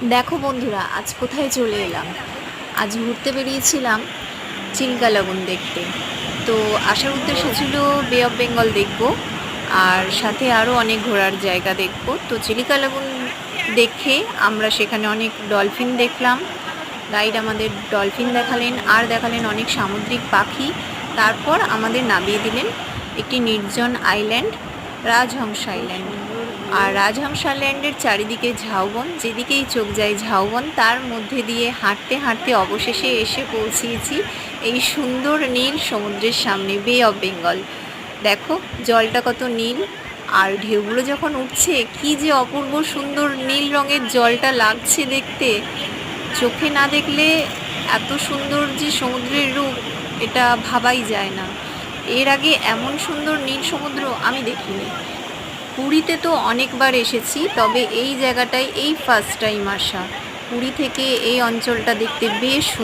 দেখো বন্ধুরা, আজ কোথায় চলে এলাম। আজ ঘুরতে বেরিয়েছিলাম চিল্কা লাগুন দেখতে। তো আসার উদ্দেশ্য ছিল বে অফ বেঙ্গল দেখব, আর সাথে আরও অনেক ঘোরার জায়গা দেখব। তো চিল্কা লাগুন দেখে আমরা সেখানে অনেক ডলফিন দেখলাম। গাইড আমাদের ডলফিন দেখালেন আর দেখালেন অনেক সামুদ্রিক পাখি। তারপর আমাদের নামিয়ে দিলেন একটি নির্জন আইল্যান্ড, রাজহংস আইল্যান্ড। আর রাজহংস আইল্যান্ডের চারিদিকে ঝাউবন, যেদিকেই চোখ যায় ঝাউবন। তার মধ্যে দিয়ে হাঁটতে হাঁটতে অবশেষে এসে পৌঁছিয়েছি এই সুন্দর নীল সমুদ্রের সামনে, বে অফ বেঙ্গল। দেখো জলটা কত নীল, আর ঢেউগুলো যখন উঠছে কি যে অপূর্ব সুন্দর নীল রঙের জলটা লাগছে দেখতে। চোখে না দেখলে এত সুন্দর যে সমুদ্রের রূপ, এটা ভাবাই যায় না। এর আগে এমন সুন্দর নীল সমুদ্র আমি দেখিনি। পুরীতে তো অনেকবার এসেছি, তবে এই জায়গাটায় এই ফার্স্ট টাইম আসা। পুরী থেকে এই অঞ্চলটা দেখতে বেশ